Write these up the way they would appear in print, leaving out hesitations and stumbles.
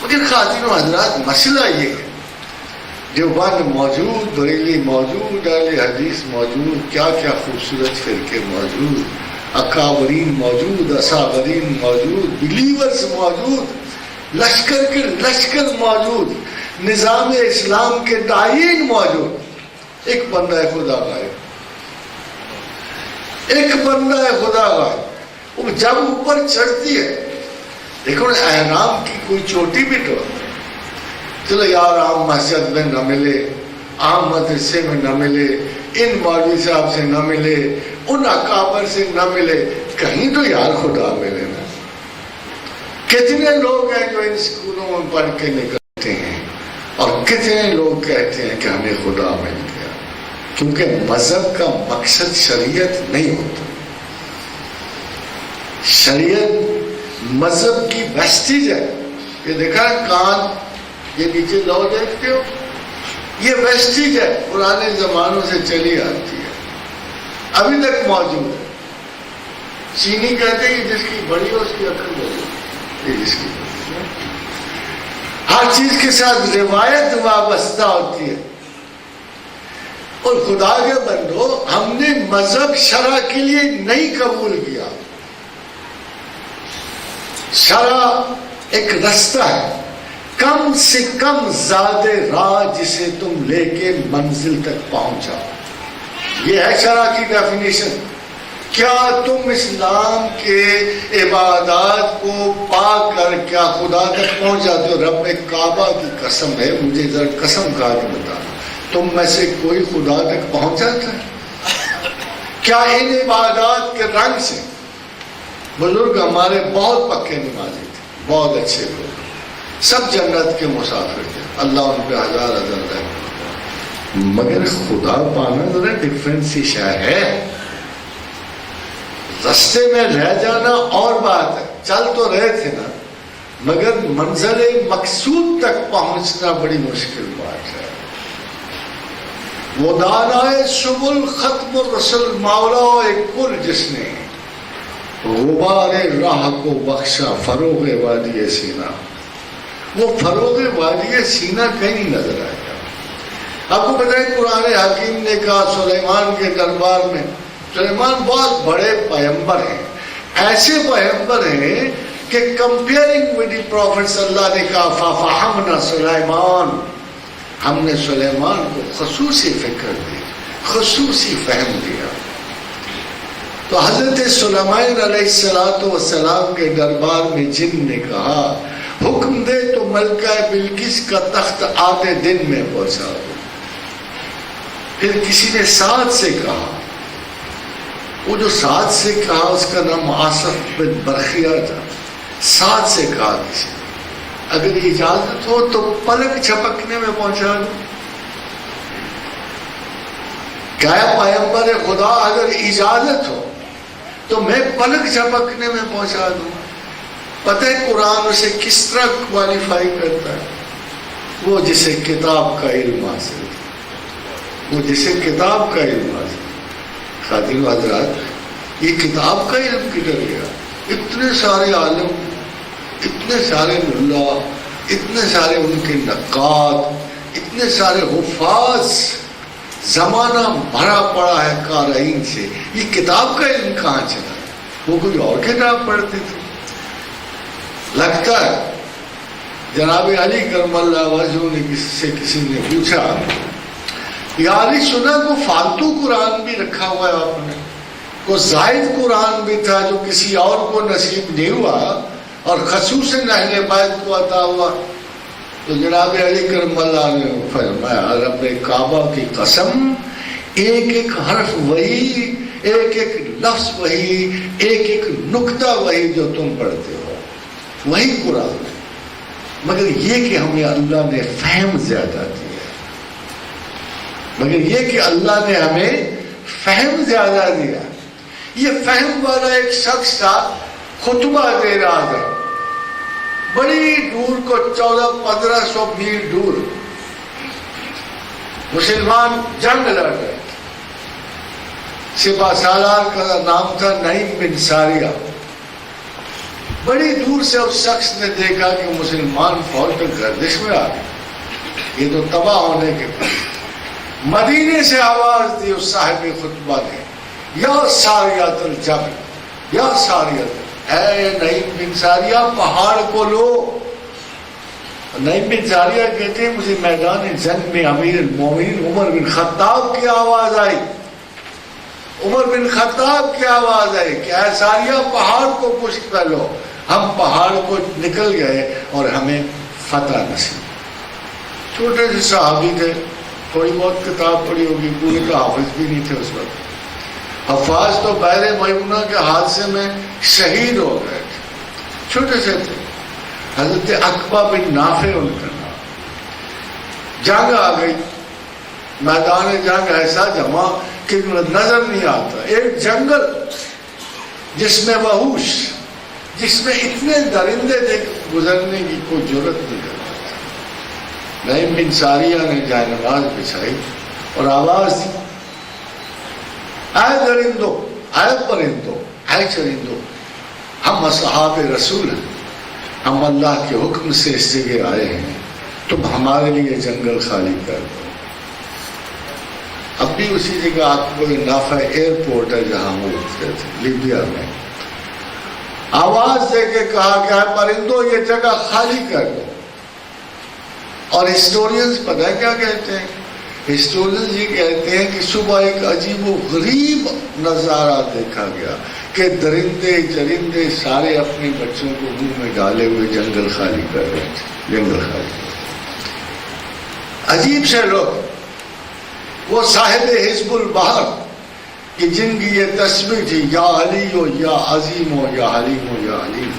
مگر خواتین و حضرات مسئلہ یہ ہے، دیوبند موجود، بریلی موجود، اہل حدیث موجود، کیا کیا خوبصورت فرقے موجود، اکابرین موجود، اصابرین موجود، بلیورز موجود، لشکر کے لشکر موجود، نظام اسلام کے داعین موجود، ایک بندہ خدا غائب، ایک بندہ خدا غائب۔ وہ جب اوپر چڑھتی ہے، دیکھو احرام کی کوئی چوٹی بھی تو، چلو یار عام مسجد میں نہ ملے، عام مدرسے میں نہ ملے، ان مولوی صاحب سے نہ ملے، ان اکابر سے نہ ملے، کہیں تو یار خدا ملے نا۔ کتنے لوگ ہیں جو ان اسکولوں میں پڑھ کے نکلتے ہیں اور کتنے لوگ کہتے ہیں کہ ہمیں خدا مل گیا، کیونکہ مذہب کا مقصد شریعت نہیں ہوتا۔ شریعت مذہب کی ویسٹیج ہے۔ یہ دیکھا کان، یہ نیچے لو دیکھتے ہو، یہ ویسٹیج ہے، پرانے زمانوں سے چلی آتی ہے، ابھی تک موجود ہے۔ چینی کہتے ہیں کہ جس کی بڑی ہو اس کی عقل بڑی، یہ جس کی ہر چیز کے ساتھ روایت وابستہ ہوتی ہے۔ اور خدا کے بندو، ہم نے مذہب شرع کے لیے نہیں قبول کیا۔ شرع ایک رستہ ہے، کم سے کم زاد راہ جسے تم لے کے منزل تک پہنچا، یہ ہے شرع کی ڈیفینیشن۔ کیا تم اسلام کے عبادات کو پا کر کیا خدا تک پہنچ جاتے ہو؟ رب کعبہ کی قسم ہے، مجھے ذرا قسم کھا کے بتا، تم میں سے کوئی خدا تک پہنچ جاتا ہے؟ کیا ان عبادات کے رنگ سے؟ بزرگ ہمارے بہت پکے نمازی تھے، بہت اچھے لوگ، سب جنت کے مسافر تھے، اللہ ان پہ ہزار ہزار رحمت، مگر خدا پانا ذرا ڈفرینٹ سی شے ہے۔ رستے میں رہ جانا اور بات ہے، چل تو رہے تھے نا، مگر منزل مقصود تک پہنچنا بڑی مشکل بات ہے۔ وہ دانائے سبل ختم الرسل، مولا کل جس نے غبار راہ کو بخشا فروغ وادی سینا، وہ فروغ وادی سینا کہیں نہیں نظر آیا۔ آپ کو بتائیں قرآن حکیم نے کہا سلیمان کے دربار میں، سلیمان بہت بڑے پیغمبر ہیں، ایسے پیغمبر ہیں کہ کمپیئرنگ ود دی پروفٹ اللہ نے کہا ففہمنا سلیمان، ہم نے سلیمان کو خصوصی فکر دی، خصوصی فہم دیا۔ تو حضرت سلیمان علیہ السلام کے دربار میں جن نے کہا حکم دے تو ملکہ بلقیس کا تخت آدھے دن میں پہنچا دو۔ پھر کسی نے ساتھ سے کہا، وہ جو ساتھ سے کہا اس کا نام آصف بن برخیہ تھا، ساتھ سے کہا کسی نے اگر اجازت ہو تو پلک جھپکنے میں پہنچا دو۔ کیا پیغمبر خدا اگر اجازت ہو تو میں پلک جھپکنے میں پہنچا دوں؟ پتہ ہے قرآن اسے کس طرح کوالیفائی کرتا ہے؟ وہ جسے کتاب کا علم حاصل ہے، وہ جسے کتاب کا علم حاصل ہے۔ خاتون حضرات، یہ کتاب کا علم کدھر گیا؟ اتنے سارے عالم، اتنے سارے ملا، اتنے سارے ان کے نقاد، اتنے سارے حفاظ، زمانہ بھرا پڑا ہے قارئین سے، یہ کتاب کا علم کہاں چلا؟ وہ کوئی اور کتاب پڑھتے تھے۔ لگتا ہے جناب علی کرم اللہ وجہہ نے کسی نے پوچھا، یار سنا کو فالتو قرآن بھی رکھا ہوا ہے آپ نے، کو زائد قرآن بھی تھا جو کسی اور کو نصیب نہیں ہوا اور خصوصاً اہل بیت کو عطا ہوا؟ تو جناب علی کرم اللہ نے فرمایا رب کعبہ کی قسم، ایک ایک حرف وہی، ایک ایک لفظ وہی، ایک ایک نقطہ وہی جو تم پڑھتے ہو، وہی قرآن ہے، مگر یہ کہ ہمیں اللہ نے فہم زیادہ دیا، مگر یہ کہ اللہ نے ہمیں فہم زیادہ دیا۔ یہ فہم والا ایک شخص تھا، خطبہ دے رہا تھا، بڑی دور کو 1400-1500 میل دور مسلمان جنگ لڑ رہے، سپہ سالار کا نام تھا نعیم بن ساریہ، بڑی دور سے اس شخص نے دیکھا کہ مسلمان فوج گردش میں آ گئے، یہ تو تباہ ہونے کے بعد مدینے سے آواز دی اس صاحب خطبہ نے، یا ساریات الجبل، یا ساریات، اے نعیم بن ساریہ پہاڑ کو لو۔ نعیم بن ساریہ کہتے ہیں مجھے میدان جنگ میں امیر المومنین عمر بن خطاب کی آواز آئی، عمر بن خطاب کی آواز آئی کہ اے ساریہ پہاڑ کو پشت کر لو۔ ہم پہاڑ کو نکل گئے اور ہمیں فتح نصیب۔ چھوٹے سے صحابی تھے، تھوڑی بہت کتاب پڑھی ہوگی، پورے تو حافظ بھی نہیں تھے اس وقت۔ حفاظ تو بحر میمونہ کے حادثے میں شہید ہو گئے تھے، چھوٹے سے تھے۔ حضرت عقبہ بن نافع ان کا نام۔ جنگ آ گئی، میدان جنگ ایسا جمع کہ نظر نہیں آتا، ایک جنگل جس میں وحوش، جس میں اتنے درندے تھے گزرنے کی کوئی جرت نہیں کرتا تھا۔ نعیم بن ساریہ نے جائے نماز بچھائی اور آواز دی، اے درندو، اے پرندو، اے چرندو، ہم اصحاب رسول ہیں، ہم اللہ کے حکم سے اس جگہ آئے ہیں، تم ہمارے لیے جنگل خالی کر دو۔ اب بھی اسی جگہ آپ کو نافع ایئرپورٹ ہے جہاں وہ اترے تھے، لیبیا میں۔ آواز دے کے کہا کہ اے پرندو یہ جگہ خالی کر دو۔ اور ہسٹورینز پتہ ہے کیا کہتے ہیں؟ ہسٹورینز یہ کہتے ہیں کہ صبح ایک عجیب و غریب نظارہ دیکھا گیا کہ درندے چرندے سارے اپنے بچوں کو منہ میں ڈالے ہوئے جنگل خالی کر رہے تھے، جنگل خالی۔ عجیب سے لوگ، وہ صاحب حزب البحر کہ جن کی یہ تسبیح تھی، یا علی ہو یا عظیم ہو یا حلیم ہو یا علیم۔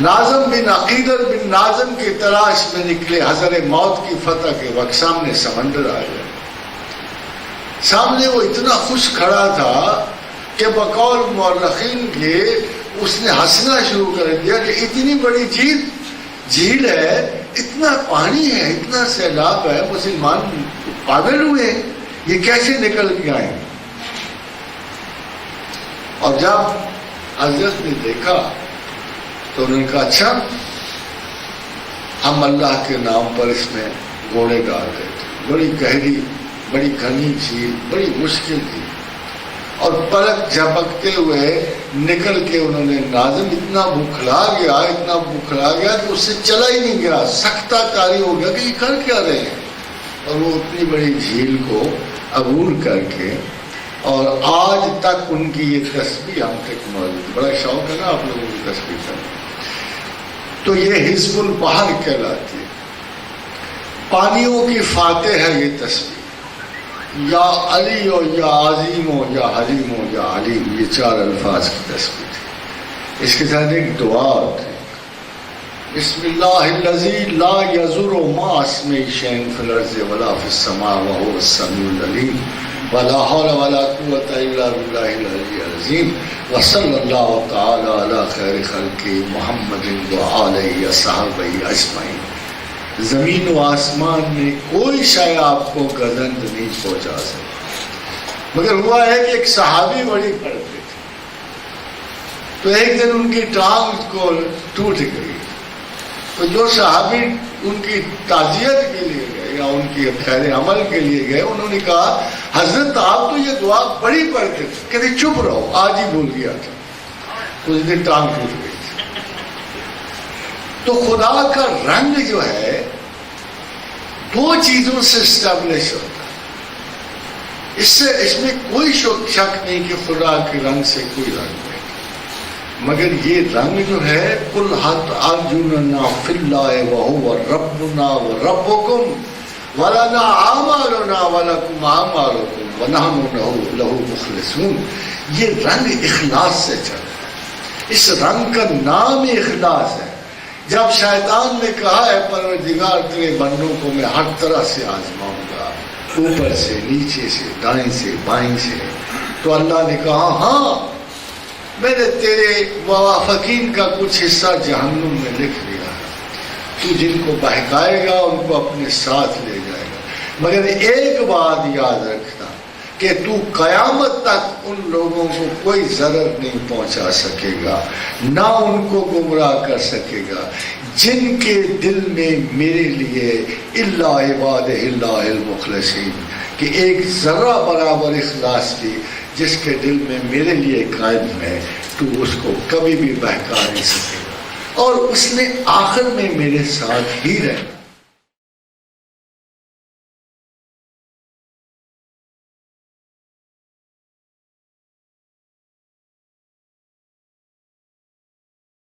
ناظم بن عقیدر بن ناظم کی تلاش میں نکلے، حضر موت کی فتح کے وقت سامنے سمندر آ گیا۔ سامنے وہ اتنا خوش کھڑا تھا کہ بقول مورخین کے اس نے ہنسنا شروع کر دیا کہ اتنی بڑی جھیل ہے، اتنا پانی ہے، اتنا سیلاب ہے، مسلمان پاگل ہوئے ہیں، یہ کیسے نکل کے آئے؟ اور جب حضرت نے دیکھا تو انہوں نے کہا اچھا، ہم اللہ کے نام پر اس میں گھوڑے ڈال رہے تھے، بڑی گہری، بڑی گھنی جھیل، بڑی مشکل تھی، اور پلک جھپکتے ہوئے نکل کے انہوں نے، ناظم اتنا بکھلا گیا کہ اس سے چلا ہی نہیں گیا، سختہ طاری ہو گیا کہ یہ کر کیا رہے ہیں، اور وہ اتنی بڑی جھیل کو عبور کر کے، اور آج تک ان کی یہ تسبیح ہم تک موجود۔ بڑا شوق ہے نا آپ لوگوں کی تسبیح کرنا، تو یہ حزب البحر کہلاتی ہے، پانیوں کی فاتح ہے یہ تسبیح۔ یا علی ہو یا عظیم ہو یا حلیم ہو یا علیم، یہ چار الفاظ کی تسبیح تھی۔ اس کے ساتھ ایک دعا ہے، بسم اللہ الذی لا یضر مع اسمہ شیء فی الارض ولا فی السماء وهو السمیع العلیم ولا حول ولا قوة الا باللہ العلی العظیم وصلی اللہ تعالی علی خیر خلقہ محمد وآلہ وصحبہ اجمعین۔ زمین و آسمان میں کوئی شے آپ کو گزند نہیں پہنچا سکتا، مگر ہوا ہے کہ ایک صحابی بڑی پڑھتے تھے، تو ایک دن ان کی ٹانگ کو ٹوٹ گئی، تو جو صحابی ان کی تعزیت کے لیے گئے یا ان کی خیر عمل کے لیے گئے، انہوں نے کہا حضرت آپ تو یہ دعا بڑی پڑھتے تھے، کہتے چپ رہو، آج ہی بھول گیا تھا، اس دن ٹانگ ٹوٹ گئی تھی۔ تو خدا کا رنگ جو ہے دو چیزوں سے اسٹیبلش ہوتا ہے، اس میں کوئی شک نہیں کہ خدا کے رنگ سے کوئی رنگ نہیں، مگر یہ رنگ جو ہے قل حت ارجننا فی اللہ وہو ربنا وربکم ولنا اعمالنا ولکم اعمالکم ونحن لہ مخلصون، یہ رنگ اخلاص سے چل رہا ہے، اس رنگ کا نام ہی اخلاص ہے۔ جب شیطان نے کہا ہے پروردگار تیرے بندوں کو میں ہر طرح سے آزماؤں گا، اوپر سے نیچے سے دائیں سے بائیں سے، تو اللہ نے کہا ہاں میں نے تیرے موافقین کا کچھ حصہ جہنم میں لکھ دیا ہے، تو جن کو بہکائے گا ان کو اپنے ساتھ لے جائے گا، مگر ایک بات یاد رکھنا کہ تو قیامت تک ان لوگوں کو کوئی ضرر نہیں پہنچا سکے گا، نہ ان کو گمراہ کر سکے گا جن کے دل میں میرے لیے الا عباد اللہ المخلصین، کہ ایک ذرہ برابر اخلاص کی جس کے دل میں میرے لیے قائم ہے، تو اس کو کبھی بھی بہکا نہیں سکے گا، اور اس نے آخر میں میرے ساتھ ہی رہنا۔